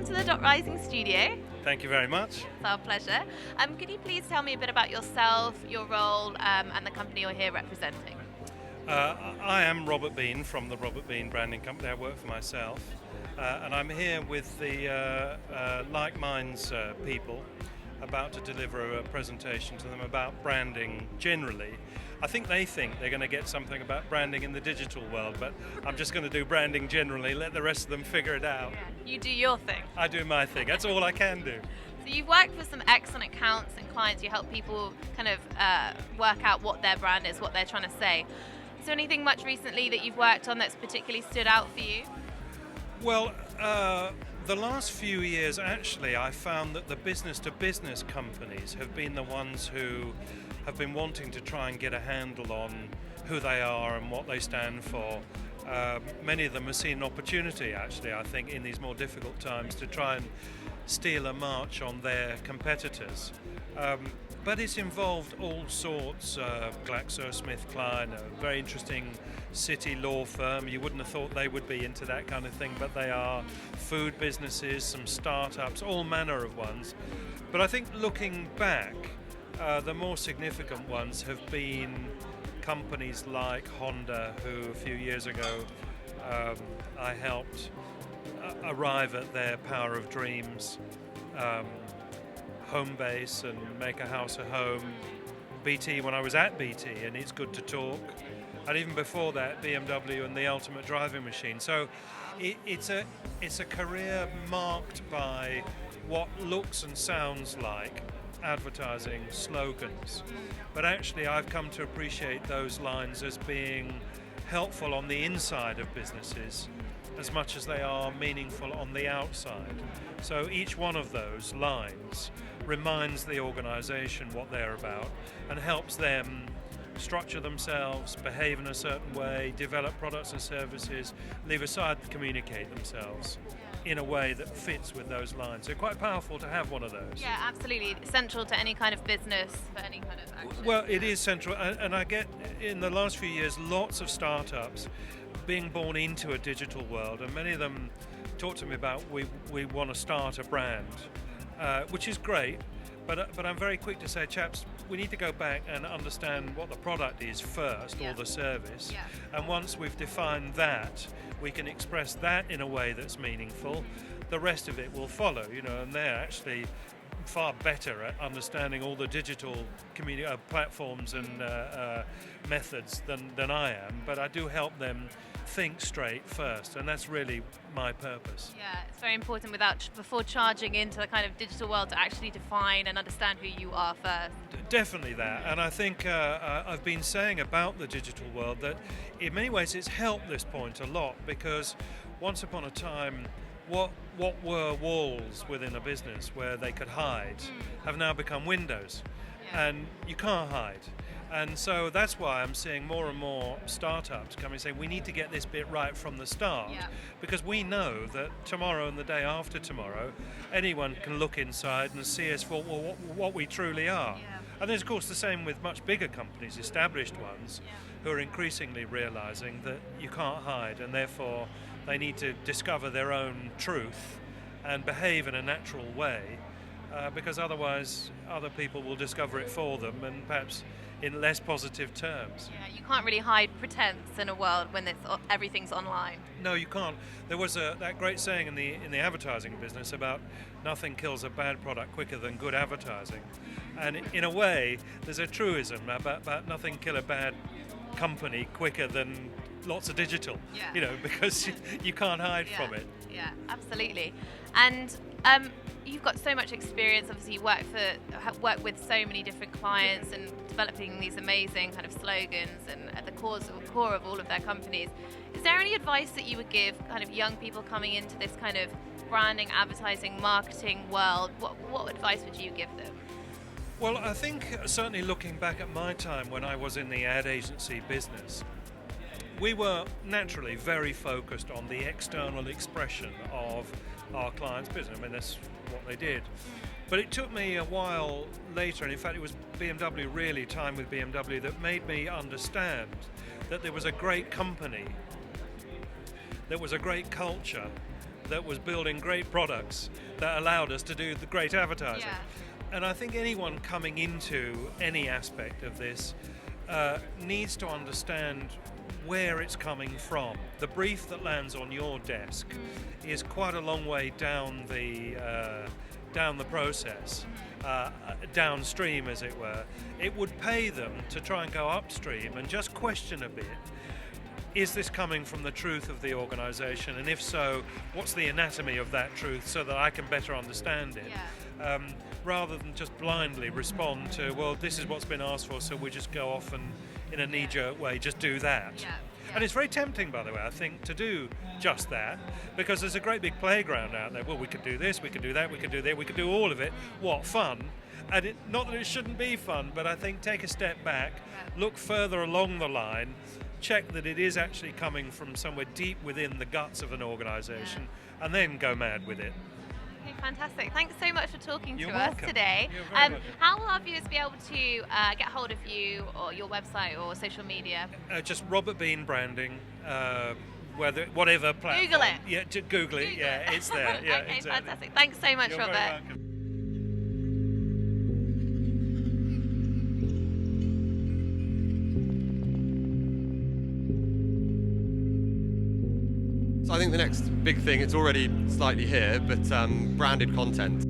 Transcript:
to the Dot Rising studio. Thank you very much. It's our pleasure. Could you please tell me a bit about yourself, your role, and the company you're here representing? I am Robert Bean from the Robert Bean Branding Company. I work for myself, and I'm here with the Like Minds people, about to deliver a presentation to them about branding generally. I think they're going to get something about branding in the digital world, but I'm just going to do branding generally, let the rest of them figure it out. Yeah, you do your thing. I do my thing. That's all I can do. So you've worked with some excellent accounts and clients. You help people kind of work out what their brand is, what they're trying to say. Is there anything much recently that you've worked on that's particularly stood out for you? Well, the last few years, actually, I found that the business-to-business companies have been the ones who have been wanting to try and get a handle on who they are and what they stand for. Many of them have seen an opportunity, actually, I think, in these more difficult times to try and steal a march on their competitors. But it's involved all sorts. GlaxoSmithKline, a very interesting city law firm. You wouldn't have thought they would be into that kind of thing, but they are. Food businesses, some startups, all manner of ones. But I think looking back, the more significant ones have been companies like Honda, who a few years ago I helped arrive at their Power of Dreams home base and make a house a home. BT when I was at BT, and It's Good to Talk. And even before that, BMW and the Ultimate Driving Machine. So it's a career marked by what looks and sounds like advertising slogans. But actually I've come to appreciate those lines as being helpful on the inside of businesses as much as they are meaningful on the outside. So each one of those lines reminds the organization what they're about and helps them structure themselves, behave in a certain way, develop products and services, leave aside and communicate themselves in a way that fits with those lines. So quite powerful to have one of those. Yeah, absolutely. Central to any kind of business, for any kind of action. Well, it is central, and I get in the last few years lots of startups being born into a digital world, and many of them talk to me about we want to start a brand, which is great, but I'm very quick to say, chaps, we need to go back and understand what the product is first, or the service, and once we've defined that, we can express that in a way that's meaningful. The rest of it will follow, and they're actually far better at understanding all the digital platforms and methods than I am, but I do help them think straight first, and that's really my purpose. Yeah, it's very important before charging into the kind of digital world to actually define and understand who you are first. Definitely that, and I think I've been saying about the digital world that in many ways it's helped this point a lot, because once upon a time what were walls within a business where they could hide have now become windows, and you can't hide. And so that's why I'm seeing more and more startups coming and saying we need to get this bit right from the start, because we know that tomorrow and the day after tomorrow anyone can look inside and see us for what we truly are. And there's of course the same with much bigger companies, established ones, who are increasingly realizing that you can't hide, and therefore they need to discover their own truth and behave in a natural way, because otherwise other people will discover it for them, and perhaps in less positive terms. Yeah, you can't really hide pretense in a world when everything's online. No, you can't. There was that great saying in the advertising business about nothing kills a bad product quicker than good advertising, and in a way there's a truism about nothing kill a bad company quicker than lots of digital, because you can't hide from it. Yeah, absolutely. And you've got so much experience. Obviously, you work with so many different clients and developing these amazing kind of slogans and at the core of all of their companies. Is there any advice that you would give kind of young people coming into this kind of branding, advertising, marketing world? What advice would you give them? Well, I think certainly looking back at my time when I was in the ad agency business, we were naturally very focused on the external expression of our clients' business. I mean, that's what they did. But it took me a while later, and in fact it was BMW, really, time with BMW, that made me understand that there was a great company, there was a great culture, that was building great products that allowed us to do the great advertising. Yeah. And I think anyone coming into any aspect of this needs to understand where it's coming from. The brief that lands on your desk is quite a long way down the process, downstream as it were. It would pay them to try and go upstream and just question a bit. Is this coming from the truth of the organisation? And if so, what's the anatomy of that truth so that I can better understand it? Yeah. Rather than just blindly respond to, well, this is what's been asked for, so we just go off and, in a knee-jerk way, just do that. Yeah. And it's very tempting, by the way, I think, to do just that, because there's a great big playground out there. Well, we could do this, we could do that, we could do that, we could do all of it. What fun! And not that it shouldn't be fun, but I think take a step back, look further along the line, check that it is actually coming from somewhere deep within the guts of an organisation, and then go mad with it. Okay, fantastic. Thanks so much for talking You're to welcome. us today. You're very welcome. How will our viewers be able to get hold of you or your website or social media? Just Robert Bean Branding, whatever platform. Google it. Yeah, Google it. Yeah, it's there. Yeah, okay, exactly. fantastic. Thanks so much, You're Robert. very welcome. So I think the next big thing, it's already slightly here, but branded content.